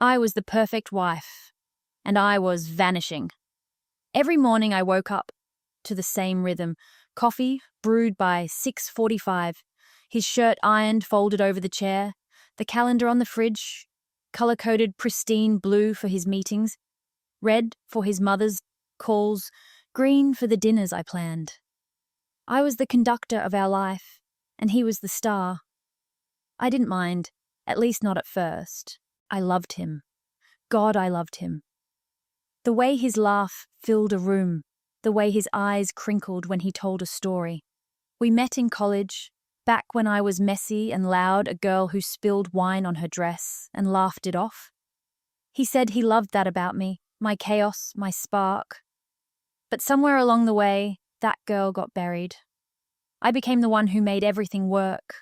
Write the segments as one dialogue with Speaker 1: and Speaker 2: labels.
Speaker 1: I was the perfect wife, and I was vanishing. Every morning I woke up to the same rhythm. Coffee brewed by 6:45, his shirt ironed folded over the chair, the calendar on the fridge, color-coded pristine blue for his meetings, red for his mother's calls, green for the dinners I planned. I was the conductor of our life, and he was the star. I didn't mind, at least not at first. I loved him. God, I loved him. The way his laugh filled a room, the way his eyes crinkled when he told a story. We met in college, back when I was messy and loud, a girl who spilled wine on her dress and laughed it off. He said he loved that about me, my chaos, my spark. But somewhere along the way, that girl got buried. I became the one who made everything work.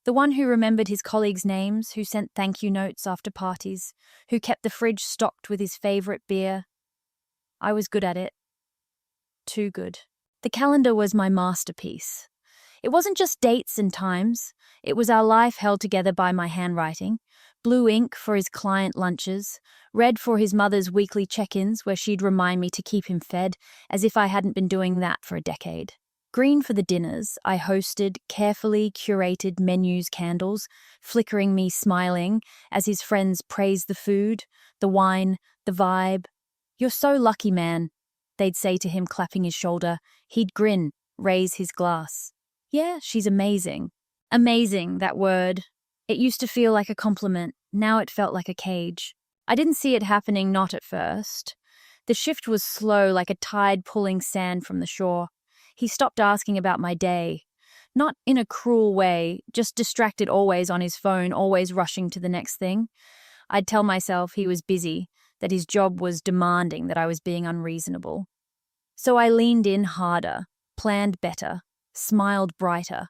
Speaker 1: The one who remembered his colleagues' names, who sent thank you notes after parties, who kept the fridge stocked with his favorite beer. I was good at it. Too good. The calendar was my masterpiece. It wasn't just dates and times. It was our life held together by my handwriting. Blue ink for his client lunches, red for his mother's weekly check-ins where she'd remind me to keep him fed, as if I hadn't been doing that for a decade. Green for the dinners I hosted, carefully curated menus, candles, flickering me smiling as his friends praised the food, the wine, the vibe. "You're so lucky, man," they'd say to him, clapping his shoulder. He'd grin, raise his glass. "Yeah, she's amazing." Amazing, that word. It used to feel like a compliment. Now it felt like a cage. I didn't see it happening, not at first. The shift was slow, like a tide pulling sand from the shore. He stopped asking about my day. Not in a cruel way, just distracted, always on his phone, always rushing to the next thing. I'd tell myself he was busy, that his job was demanding, that I was being unreasonable. So I leaned in harder, planned better, smiled brighter.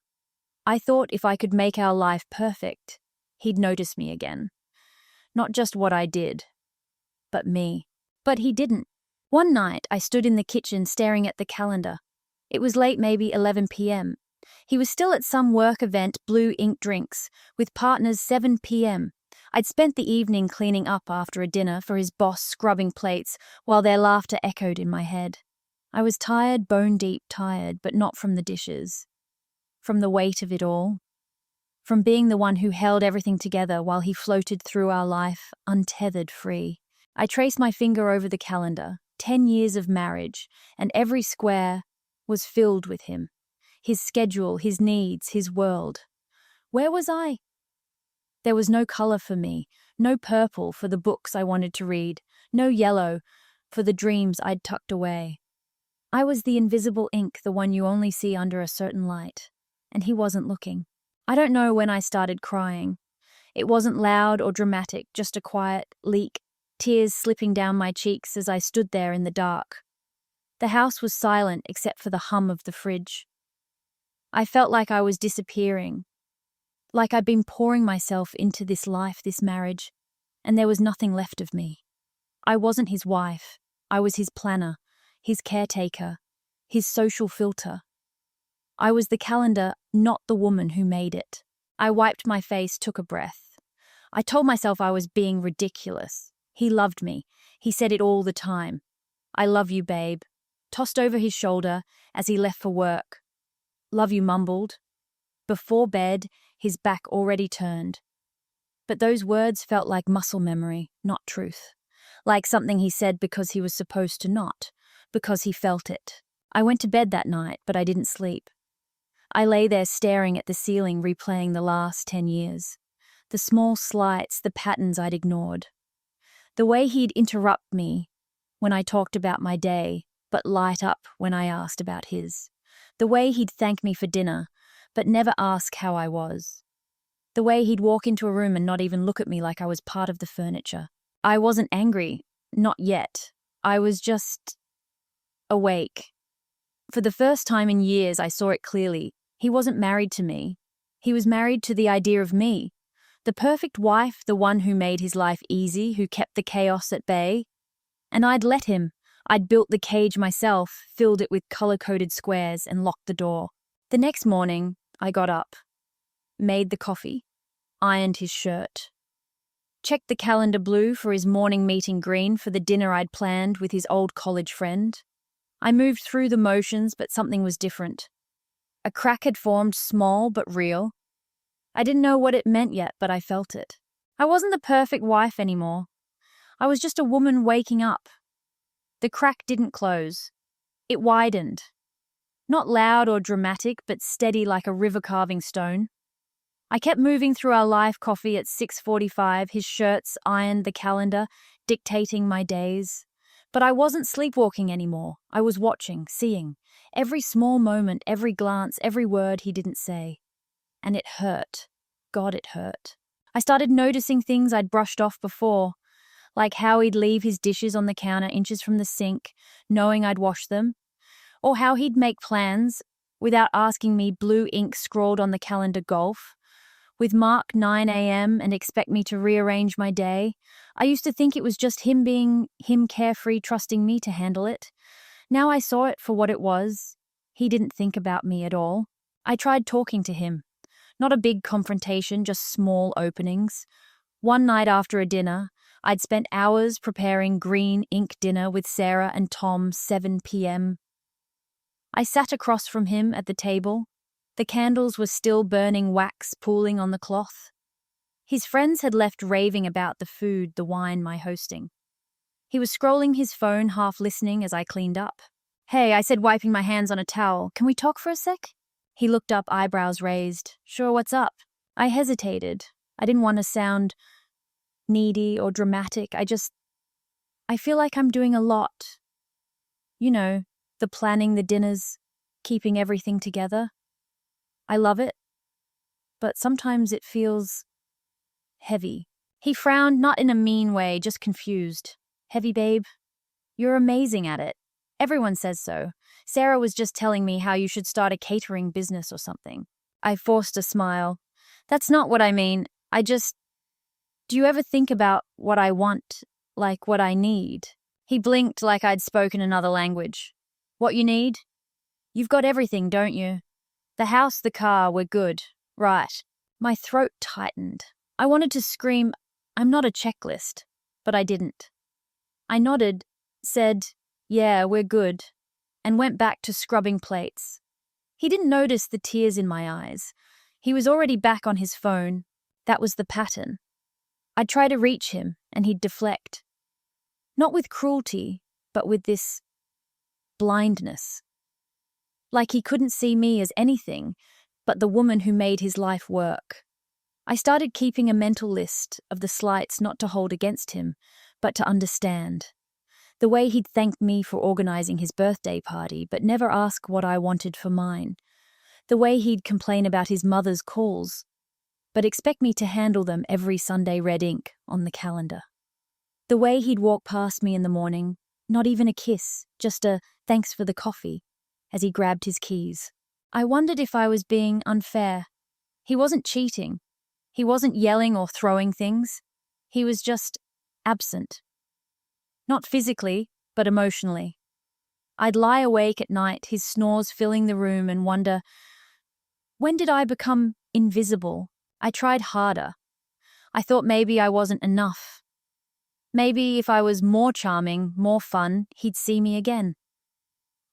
Speaker 1: I thought if I could make our life perfect, he'd notice me again. Not just what I did, but me. But he didn't. One night, I stood in the kitchen staring at the calendar. It was late, maybe 11 p.m. He was still at some work event, blue ink drinks, with partners 7 p.m. I'd spent the evening cleaning up after a dinner for his boss, scrubbing plates, while their laughter echoed in my head. I was tired, bone-deep tired, but not from the dishes. From the weight of it all. From being the one who held everything together while he floated through our life, untethered, free. I traced my finger over the calendar, 10 years of marriage, and every square was filled with him. His schedule, his needs, his world. Where was I? There was no color for me, no purple for the books I wanted to read, no yellow for the dreams I'd tucked away. I was the invisible ink, the one you only see under a certain light, and he wasn't looking. I don't know when I started crying. It wasn't loud or dramatic, just a quiet leak, tears slipping down my cheeks as I stood there in the dark. The house was silent except for the hum of the fridge. I felt like I was disappearing, like I'd been pouring myself into this life, this marriage, and there was nothing left of me. I wasn't his wife. I was his planner, his caretaker, his social filter. I was the calendar, not the woman who made it. I wiped my face, took a breath. I told myself I was being ridiculous. He loved me. He said it all the time. "I love you, babe." Tossed over his shoulder as he left for work. "Love you," mumbled. Before bed, his back already turned. But those words felt like muscle memory, not truth. Like something he said because he was supposed to not, because he felt it. I went to bed that night, but I didn't sleep. I lay there staring at the ceiling, replaying the last 10 years. The small slights, the patterns I'd ignored. The way he'd interrupt me when I talked about my day, but light up when I asked about his. The way he'd thank me for dinner, but never ask how I was. The way he'd walk into a room and not even look at me like I was part of the furniture. I wasn't angry, not yet. I was just awake. For the first time in years, I saw it clearly. He wasn't married to me. He was married to the idea of me. The perfect wife, the one who made his life easy, who kept the chaos at bay. And I'd let him. I'd built the cage myself, filled it with color-coded squares, and locked the door. The next morning, I got up, made the coffee, ironed his shirt. checked the calendar blue for his morning meeting green for the dinner I'd planned with his old college friend. I moved through the motions, but something was different. A crack had formed, small but real. I didn't know what it meant yet, but I felt it. I wasn't the perfect wife anymore. I was just a woman waking up. The crack didn't close. It widened. Not loud or dramatic, but steady like a river carving stone. I kept moving through our live coffee at 6:45, his shirts ironed the calendar, dictating my days. But I wasn't sleepwalking anymore. I was watching, seeing. Every small moment, every glance, every word he didn't say. And it hurt. God, it hurt. I started noticing things I'd brushed off before, like how he'd leave his dishes on the counter inches from the sink, knowing I'd wash them, or how he'd make plans without asking me, blue ink scrawled on the calendar golf, with mark 9 a.m. and expect me to rearrange my day. I used to think it was just him being him, carefree, trusting me to handle it. Now I saw it for what it was. He didn't think about me at all. I tried talking to him. Not a big confrontation, just small openings. One night after a dinner, I'd spent hours preparing green ink dinner with Sarah and Tom, 7 p.m. I sat across from him at the table. The candles were still burning, wax pooling on the cloth. His friends had left raving about the food, the wine, my hosting. He was scrolling his phone, half listening as I cleaned up. "Hey," I said, wiping my hands on a towel. "Can we talk for a sec?" He looked up, eyebrows raised. "Sure, what's up?" I hesitated. I didn't want to sound needy or dramatic. I feel like I'm doing a lot. You know, the planning, the dinners, keeping everything together. I love it, but sometimes it feels heavy. He frowned, not in a mean way, just confused. "Heavy, babe? You're amazing at it. Everyone says so. Sarah was just telling me how you should start a catering business or something." I forced a smile. "That's not what I mean. Do you ever think about what I want, like what I need?" He blinked like I'd spoken another language. "What you need? You've got everything, don't you? The house, the car, we're good. Right." My throat tightened. I wanted to scream, "I'm not a checklist," but I didn't. I nodded, said, "Yeah, we're good," and went back to scrubbing plates. He didn't notice the tears in my eyes. He was already back on his phone. That was the pattern. I'd try to reach him, and he'd deflect. Not with cruelty, but with this blindness. Like he couldn't see me as anything but the woman who made his life work. I started keeping a mental list of the slights not to hold against him, but to understand. The way he'd thank me for organizing his birthday party, but never ask what I wanted for mine. The way he'd complain about his mother's calls, but expect me to handle them every Sunday, red ink on the calendar. The way he'd walk past me in the morning, not even a kiss, just a "thanks for the coffee," as he grabbed his keys. I wondered if I was being unfair. He wasn't cheating. He wasn't yelling or throwing things. He was just absent. Not physically, but emotionally. I'd lie awake at night, his snores filling the room, and wonder, when did I become invisible? I tried harder. I thought maybe I wasn't enough. Maybe if I was more charming, more fun, he'd see me again.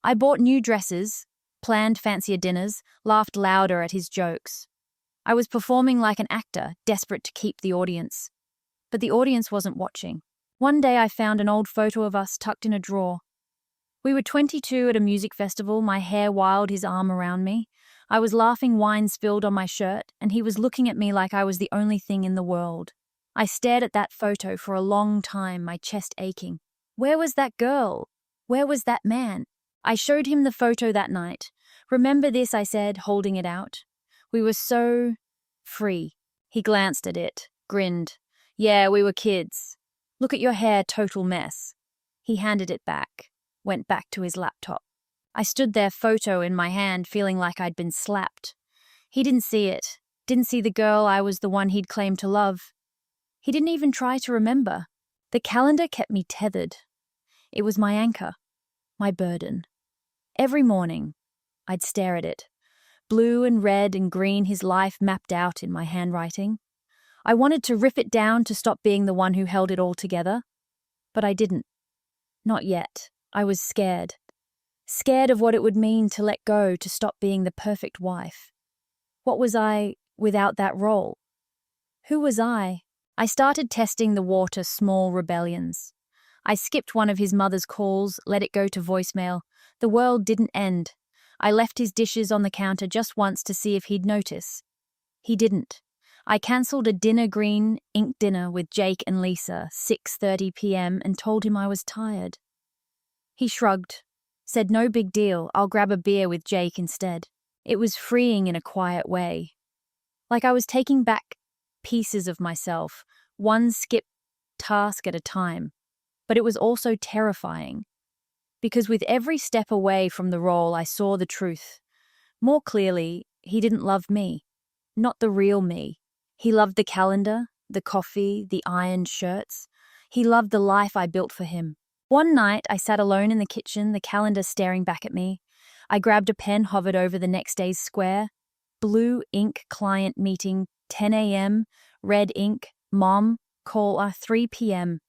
Speaker 1: I bought new dresses, planned fancier dinners, laughed louder at his jokes. I was performing like an actor, desperate to keep the audience. But the audience wasn't watching. One day I found an old photo of us tucked in a drawer. We were 22 at a music festival, my hair wild, his arm around me. I was laughing, wine spilled on my shirt, and he was looking at me like I was the only thing in the world. I stared at that photo for a long time, my chest aching. Where was that girl? Where was that man? I showed him the photo that night. "Remember this," I said, holding it out. "We were so free." He glanced at it, grinned. "Yeah, we were kids. Look at your hair, total mess." He handed it back, went back to his laptop. I stood there, photo in my hand, feeling like I'd been slapped. He didn't see it, didn't see the girl I was the one he'd claimed to love. He didn't even try to remember. The calendar kept me tethered. It was my anchor, my burden. Every morning, I'd stare at it. Blue and red and green, his life mapped out in my handwriting. I wanted to rip it down to stop being the one who held it all together. But I didn't. Not yet. I was scared. Scared of what it would mean to let go, to stop being the perfect wife. What was I without that role? Who was I? I started testing the water, small rebellions. I skipped one of his mother's calls, let it go to voicemail. The world didn't end. I left his dishes on the counter just once to see if he'd notice. He didn't. I cancelled a green ink dinner with Jake and Lisa, 6:30 p.m., and told him I was tired. He shrugged, said no big deal, I'll grab a beer with Jake instead. It was freeing in a quiet way. Like I was taking back pieces of myself, one skip task at a time. But it was also terrifying. Because with every step away from the role, I saw the truth. More clearly, he didn't love me. Not the real me. He loved the calendar, the coffee, the ironed shirts. He loved the life I built for him. One night, I sat alone in the kitchen, the calendar staring back at me. I grabbed a pen, hovered over the next day's square. Blue ink client meeting, 10 a.m., red ink, mom, call 3 p.m.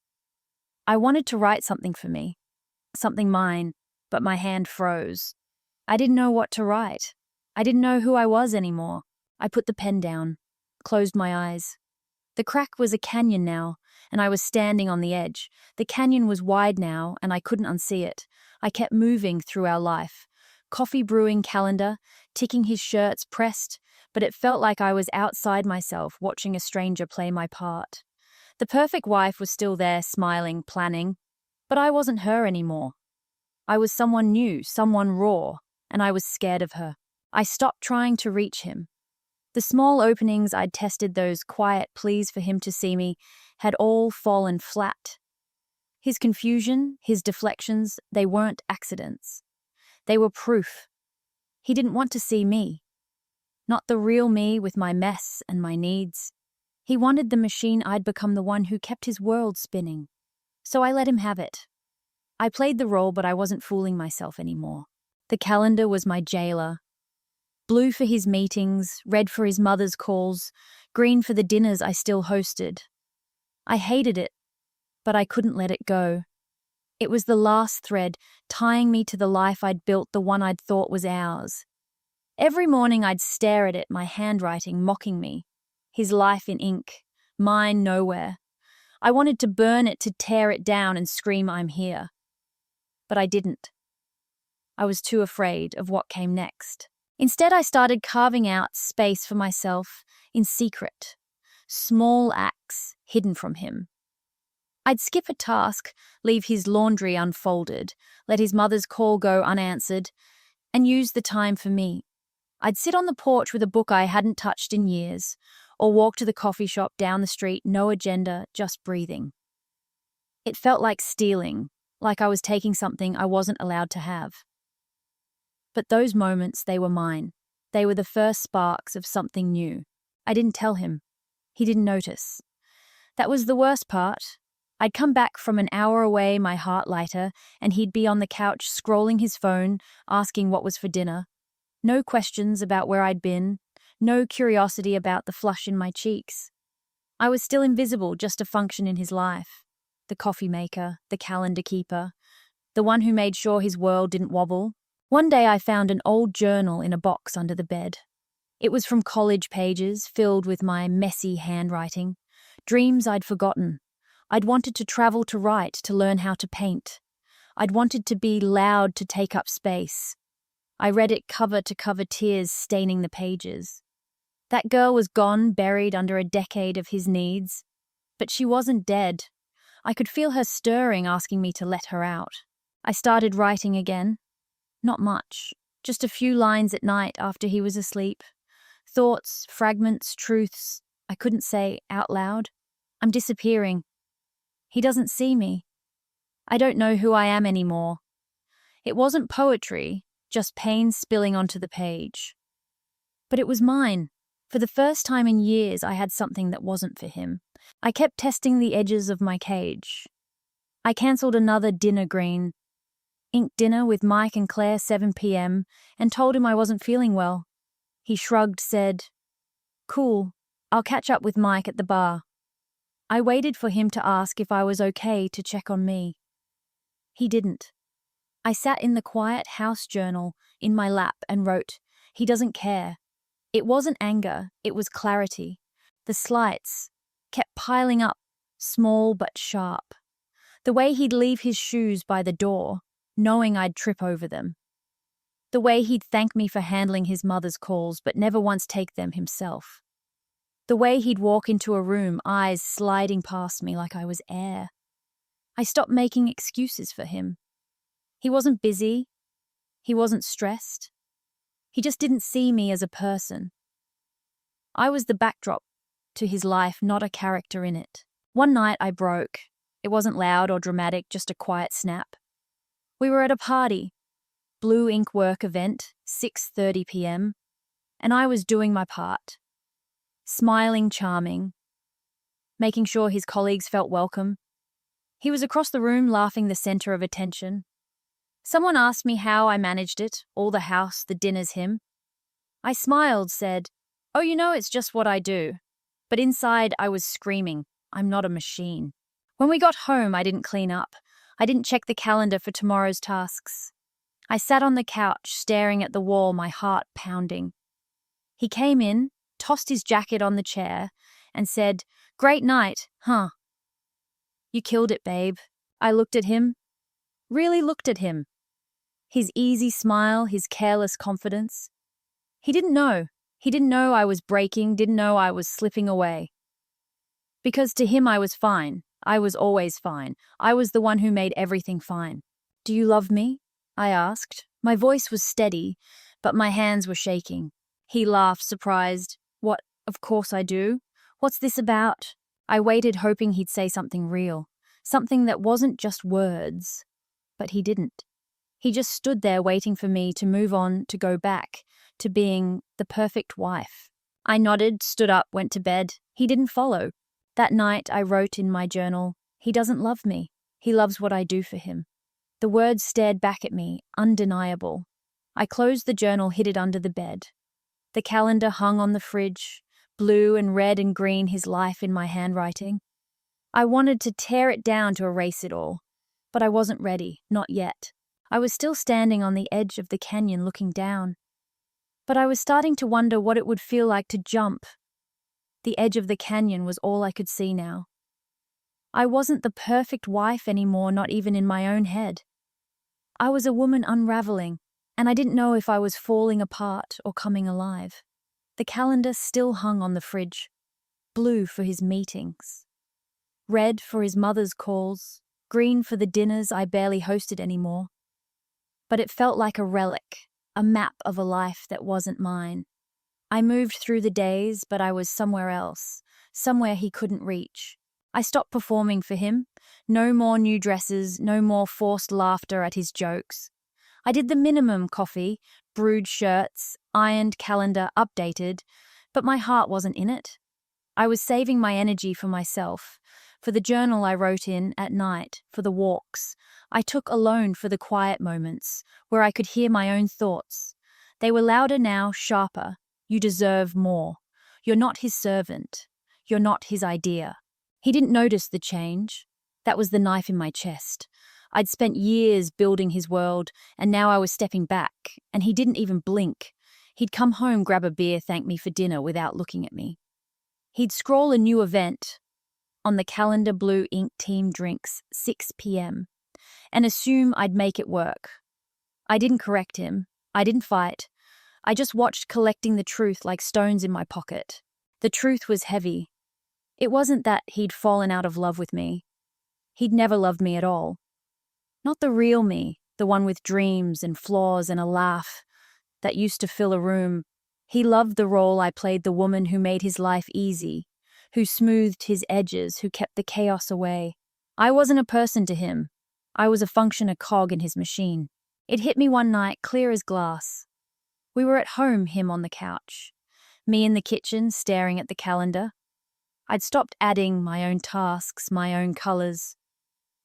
Speaker 1: I wanted to write something for me, something mine, but my hand froze. I didn't know what to write. I didn't know who I was anymore. I put the pen down, closed my eyes. The crack was a canyon now, and I was standing on the edge. The canyon was wide now, and I couldn't unsee it. I kept moving through our life. Coffee brewing calendar, ticking his shirts pressed, but it felt like I was outside myself, watching a stranger play my part. The perfect wife was still there, smiling, planning, but I wasn't her anymore. I was someone new, someone raw, and I was scared of her. I stopped trying to reach him. The small openings I'd tested, those quiet pleas for him to see me, had all fallen flat. His confusion, his deflections, they weren't accidents. They were proof. He didn't want to see me. Not the real me with my mess and my needs. He wanted the machine I'd become, the one who kept his world spinning. So I let him have it. I played the role, but I wasn't fooling myself anymore. The calendar was my jailer. Blue for his meetings, red for his mother's calls, green for the dinners I still hosted. I hated it, but I couldn't let it go. It was the last thread, tying me to the life I'd built, the one I'd thought was ours. Every morning I'd stare at it, my handwriting mocking me. His life in ink, mine nowhere. I wanted to burn it, to tear it down and scream, I'm here. But I didn't. I was too afraid of what came next. Instead, I started carving out space for myself in secret. Small acts hidden from him. I'd skip a task, leave his laundry unfolded, let his mother's call go unanswered, and use the time for me. I'd sit on the porch with a book I hadn't touched in years, or walk to the coffee shop down the street, no agenda, just breathing. It felt like stealing, like I was taking something I wasn't allowed to have. But those moments, they were mine. They were the first sparks of something new. I didn't tell him. He didn't notice. That was the worst part. I'd come back from an hour away, my heart lighter, and he'd be on the couch scrolling his phone, asking what was for dinner. No questions about where I'd been, no curiosity about the flush in my cheeks. I was still invisible, just a function in his life. The coffee maker, the calendar keeper, the one who made sure his world didn't wobble. One day I found an old journal in a box under the bed. It was from college pages, filled with my messy handwriting, dreams I'd forgotten. I'd wanted to travel to write, to learn how to paint. I'd wanted to be loud, to take up space. I read it cover to cover, tears staining the pages. That girl was gone, buried under a decade of his needs. But she wasn't dead. I could feel her stirring, asking me to let her out. I started writing again. Not much, just a few lines at night after he was asleep. Thoughts, fragments, truths I couldn't say out loud. I'm disappearing. He doesn't see me. I don't know who I am anymore. It wasn't poetry, just pain spilling onto the page. But it was mine. For the first time in years, I had something that wasn't for him. I kept testing the edges of my cage. I cancelled another green ink dinner with Mike and Claire, 7 p.m, and told him I wasn't feeling well. He shrugged, said, "Cool, I'll catch up with Mike at the bar. I waited for him to ask if I was okay to check on me. He didn't. I sat in the quiet house journal in my lap and wrote, "He doesn't care." It wasn't anger, it was clarity. The slights kept piling up, small but sharp. The way he'd leave his shoes by the door, knowing I'd trip over them. The way he'd thank me for handling his mother's calls but never once take them himself. The way he'd walk into a room, eyes sliding past me like I was air. I stopped making excuses for him. He wasn't busy. He wasn't stressed. He just didn't see me as a person. I was the backdrop to his life, not a character in it. One night I broke. It wasn't loud or dramatic, just a quiet snap. We were at a party, blue ink work event, 6:30 p.m., and I was doing my part. Smiling, charming, making sure his colleagues felt welcome. He was across the room, laughing, the center of attention. Someone asked me how I managed it, all the house, the dinners, him. I smiled, said, "Oh, it's just what I do." But inside I was screaming, I'm not a machine. When we got home, I didn't clean up. I didn't check the calendar for tomorrow's tasks. I sat on the couch, staring at the wall, my heart pounding. He came in, tossed his jacket on the chair, and said, "Great night, huh?" "You killed it, babe." I looked at him, really looked at him. His easy smile, his careless confidence. He didn't know. He didn't know I was breaking, didn't know I was slipping away. Because to him I was fine. I was always fine. I was the one who made everything fine. "Do you love me?" I asked. My voice was steady, but my hands were shaking. He laughed, surprised. "What, of course I do. What's this about?" I waited, hoping he'd say something real. Something that wasn't just words. But he didn't. He just stood there waiting for me to move on, to go back, to being the perfect wife. I nodded, stood up, went to bed. He didn't follow. That night I wrote in my journal, "He doesn't love me. He loves what I do for him." The words stared back at me, undeniable. I closed the journal, hid it under the bed. The calendar hung on the fridge, blue and red and green, his life in my handwriting. I wanted to tear it down to erase it all, but I wasn't ready, not yet. I was still standing on the edge of the canyon looking down. But I was starting to wonder what it would feel like to jump. The edge of the canyon was all I could see now. I wasn't the perfect wife anymore, not even in my own head. I was a woman unraveling, and I didn't know if I was falling apart or coming alive. The calendar still hung on the fridge, blue for his meetings, red for his mother's calls, green for the dinners I barely hosted anymore. But it felt like a relic, a map of a life that wasn't mine. I moved through the days, but I was somewhere else, somewhere he couldn't reach. I stopped performing for him. No more new dresses, no more forced laughter at his jokes. I did the minimum: coffee, brewed shirts, ironed calendar, updated, but my heart wasn't in it. I was saving my energy for myself, for the journal I wrote in at night, for the walks I took alone, for the quiet moments where I could hear my own thoughts. They were louder now, sharper. "You deserve more. You're not his servant. You're not his idea." He didn't notice the change. That was the knife in my chest. I'd spent years building his world, and now I was stepping back, and he didn't even blink. He'd come home, grab a beer, thank me for dinner without looking at me. He'd scroll a new event on the calendar, blue ink, team drinks, 6 p.m., and assume I'd make it work. I didn't correct him. I didn't fight. I just watched, collecting the truth like stones in my pocket. The truth was heavy. It wasn't that he'd fallen out of love with me. He'd never loved me at all. Not the real me, the one with dreams and flaws and a laugh that used to fill a room. He loved the role I played, the woman who made his life easy, who smoothed his edges, who kept the chaos away. I wasn't a person to him. I was a function, a cog in his machine. It hit me one night, clear as glass. We were at home, him on the couch, me in the kitchen, staring at the calendar. I'd stopped adding my own tasks, my own colors.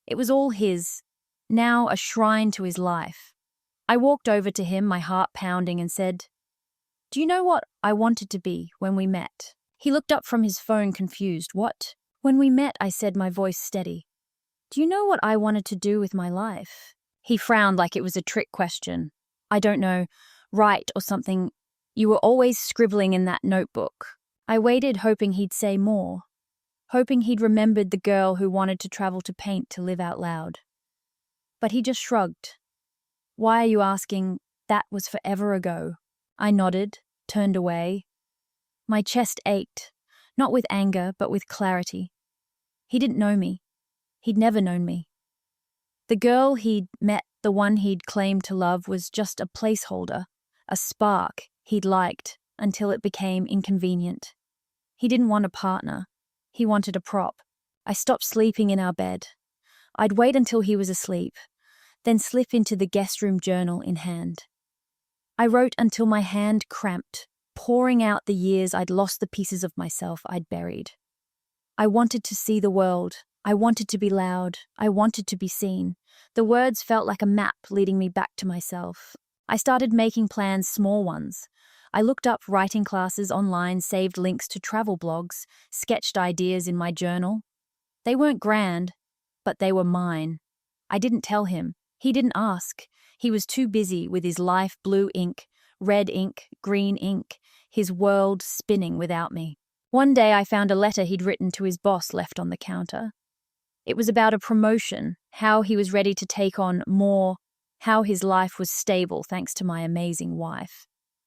Speaker 1: It was all his, now a shrine to his life. I walked over to him, my heart pounding, and said, "Do you know what I wanted to be when we met?" He looked up from his phone confused. What? When we met, I said, my voice steady. Do you know what I wanted to do with my life? He frowned like it was a trick question. I don't know, write or something. You were always scribbling in that notebook. I waited, hoping he'd say more, hoping he'd remembered the girl who wanted to travel to paint to live out loud. But he just shrugged. Why are you asking? That was forever ago. I nodded, turned away. My chest ached, not with anger, but with clarity. He didn't know me. He'd never known me. The girl he'd met, the one he'd claimed to love, was just a placeholder, a spark he'd liked until it became inconvenient. He didn't want a partner. He wanted a prop. I stopped sleeping in our bed. I'd wait until he was asleep, then slip into the guest room journal in hand. I wrote until my hand cramped, pouring out the years I'd lost, the pieces of myself I'd buried. I wanted to see the world. I wanted to be loud. I wanted to be seen. The words felt like a map leading me back to myself. I started making plans, small ones. I looked up writing classes online, saved links to travel blogs, sketched ideas in my journal. They weren't grand, but they were mine. I didn't tell him. He didn't ask. He was too busy with his life, blue ink, red ink, green ink, his world spinning without me. One day I found a letter he'd written to his boss left on the counter. It was about a promotion, how he was ready to take on more, how his life was stable thanks to my amazing wife.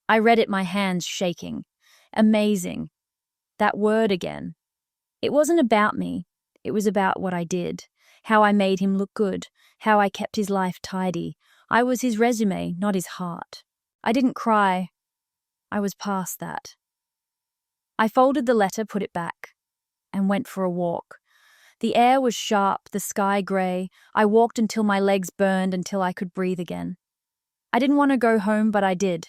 Speaker 1: I read it, my hands shaking. Amazing. That word again. It wasn't about me. It was about what I did, how I made him look good, how I kept his life tidy. I was his resume, not his heart. I didn't cry. I was past that. I folded the letter, put it back, and went for a walk. The air was sharp, the sky grey. I walked until my legs burned, until I could breathe again. I didn't want to go home, but I did.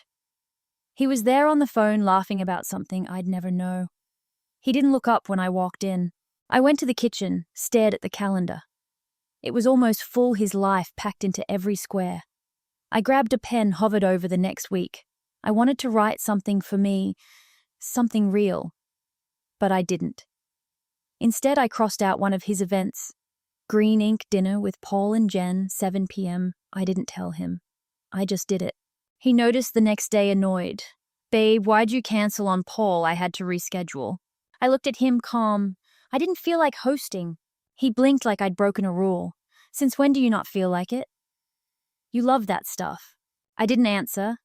Speaker 1: He was there on the phone, laughing about something I'd never know. He didn't look up when I walked in. I went to the kitchen, stared at the calendar. It was almost full, his life packed into every square. I grabbed a pen, hovered over the next week. I wanted to write something for me, something real. But I didn't. Instead, I crossed out one of his events. Green ink dinner with Paul and Jen, 7 p.m. I didn't tell him. I just did it. He noticed the next day, annoyed. Babe, why'd you cancel on Paul? I had to reschedule. I looked at him, calm. I didn't feel like hosting. He blinked like I'd broken a rule. Since when do you not feel like it? You love that stuff. I didn't answer.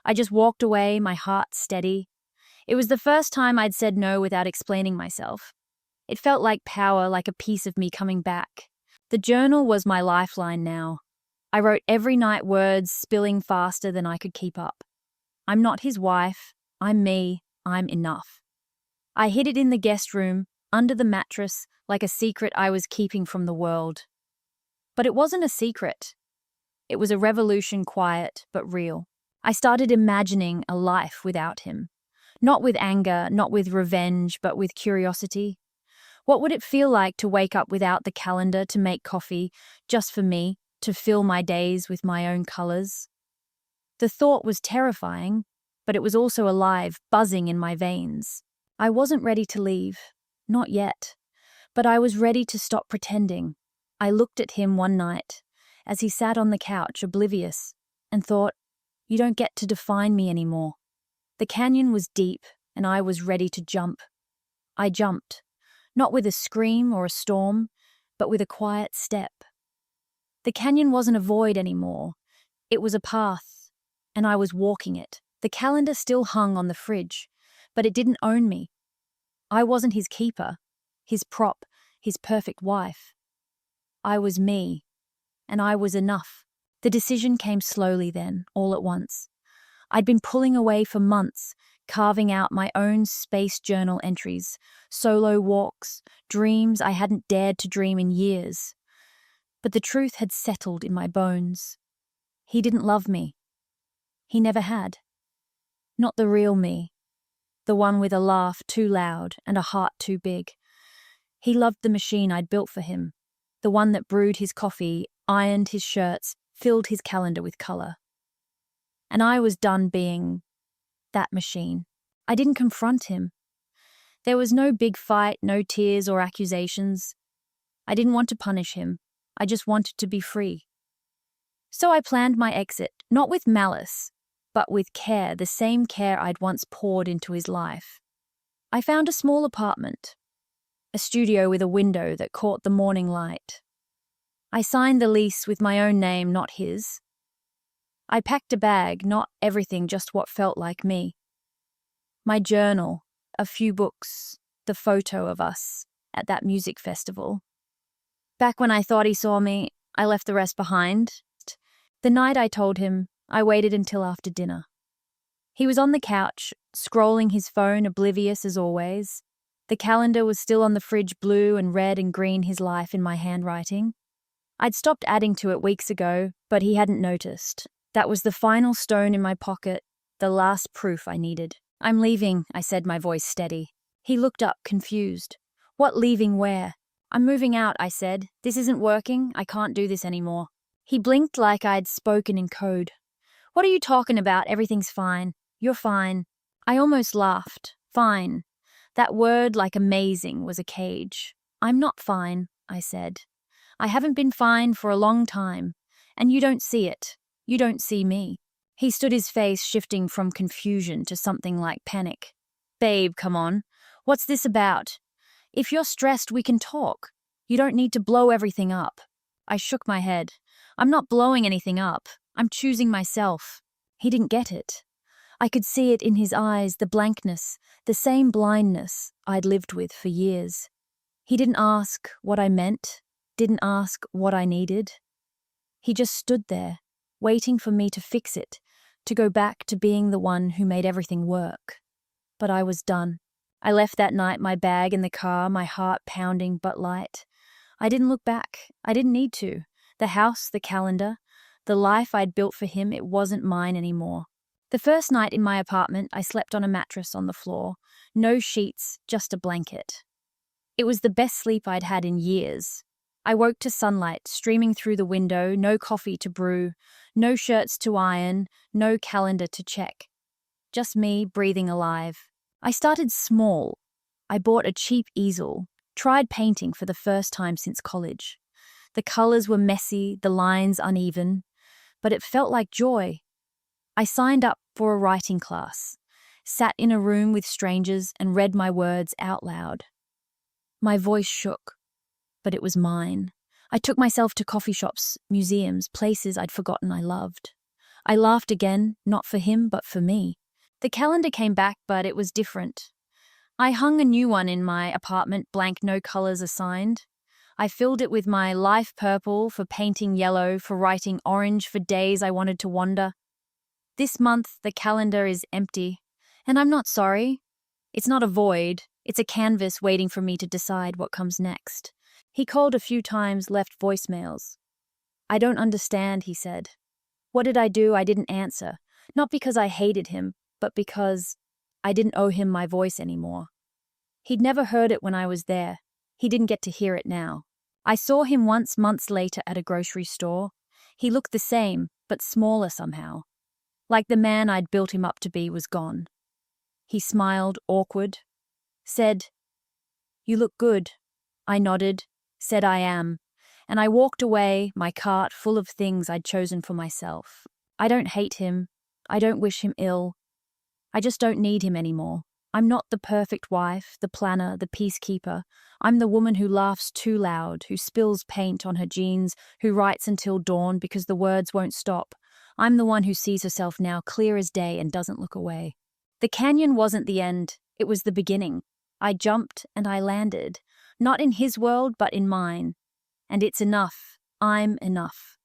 Speaker 1: I just walked away, my heart steady. It was the first time I'd said no without explaining myself. It felt like power, like a piece of me coming back. The journal was my lifeline now. I wrote every night, words spilling faster than I could keep up. I'm not his wife. I'm me. I'm enough. I hid it in the guest room, under the mattress, like a secret I was keeping from the world. But it wasn't a secret. It was a revolution, quiet but real. I started imagining a life without him. Not with anger, not with revenge, but with curiosity. What would it feel like to wake up without the calendar, to make coffee, just for me, to fill my days with my own colors? The thought was terrifying, but it was also alive, buzzing in my veins. I wasn't ready to leave. Not yet. But I was ready to stop pretending. I looked at him one night, as he sat on the couch, oblivious, and thought, you don't get to define me anymore. The canyon was deep, and I was ready to jump. I jumped, not with a scream or a storm, but with a quiet step. The canyon wasn't a void anymore. It was a path, and I was walking it. The calendar still hung on the fridge, but it didn't own me. I wasn't his keeper, his prop, his perfect wife. I was me, and I was enough. The decision came slowly then, all at once. I'd been pulling away for months, carving out my own space journal entries, solo walks, dreams I hadn't dared to dream in years. But the truth had settled in my bones. He didn't love me. He never had. Not the real me. The one with a laugh too loud and a heart too big. He loved the machine I'd built for him. The one that brewed his coffee, ironed his shirts, filled his calendar with color. And I was done being that machine. I didn't confront him. There was no big fight, no tears or accusations. I didn't want to punish him. I just wanted to be free. So I planned my exit, not with malice, but with care, the same care I'd once poured into his life. I found a small apartment, a studio with a window that caught the morning light. I signed the lease with my own name, not his. I packed a bag, not everything, just what felt like me. My journal, a few books, the photo of us at that music festival. Back when I thought he saw me, I left the rest behind. The night I told him, I waited until after dinner. He was on the couch, scrolling his phone, oblivious as always. The calendar was still on the fridge, blue and red and green, his life in my handwriting. I'd stopped adding to it weeks ago, but he hadn't noticed. That was the final stone in my pocket, the last proof I needed. "I'm leaving," I said, my voice steady. He looked up, confused. "What leaving where?" "I'm moving out," I said. "This isn't working. I can't do this anymore." He blinked like I'd spoken in code. "What are you talking about? Everything's fine." "You're fine." I almost laughed. Fine. That word, like amazing, was a cage. "I'm not fine," I said. "I haven't been fine for a long time, and you don't see it. You don't see me." He stood, his face shifting from confusion to something like panic. "Babe, come on. What's this about? If you're stressed, we can talk. You don't need to blow everything up." I shook my head. "I'm not blowing anything up. I'm choosing myself." He didn't get it. I could see it in his eyes, the blankness, the same blindness I'd lived with for years. He didn't ask what I meant, didn't ask what I needed. He just stood there, waiting for me to fix it, to go back to being the one who made everything work. But I was done. I left that night, my bag in the car, my heart pounding but light. I didn't look back. I didn't need to. The house, the calendar, the life I'd built for him, it wasn't mine anymore. The first night in my apartment, I slept on a mattress on the floor. No sheets, just a blanket. It was the best sleep I'd had in years. I woke to sunlight streaming through the window, no coffee to brew, no shirts to iron, no calendar to check. Just me breathing alive. I started small. I bought a cheap easel, tried painting for the first time since college. The colors were messy, the lines uneven, but it felt like joy. I signed up for a writing class, sat in a room with strangers and read my words out loud. My voice shook, but it was mine. I took myself to coffee shops, museums, places I'd forgotten I loved. I laughed again, not for him, but for me. The calendar came back, but it was different. I hung a new one in my apartment, blank, no colors assigned. I filled it with my life purple, for painting yellow, for writing orange, for days I wanted to wander. This month, the calendar is empty, and I'm not sorry. It's not a void. It's a canvas waiting for me to decide what comes next. He called a few times, left voicemails. "I don't understand," he said. What did I do? I didn't answer. Not because I hated him, but because I didn't owe him my voice anymore. He'd never heard it when I was there. He didn't get to hear it now. I saw him once, months later, at a grocery store. He looked the same, but smaller somehow. Like the man I'd built him up to be was gone. He smiled, awkward. Said, "You look good." I nodded, said I am, and I walked away, my cart full of things I'd chosen for myself. I don't hate him. I don't wish him ill. I just don't need him anymore. I'm not the perfect wife, the planner, the peacekeeper. I'm the woman who laughs too loud, who spills paint on her jeans, who writes until dawn because the words won't stop. I'm the one who sees herself now clear as day and doesn't look away. The canyon wasn't the end. It was the beginning. I jumped and I landed, not in his world but in mine. And it's enough. I'm enough.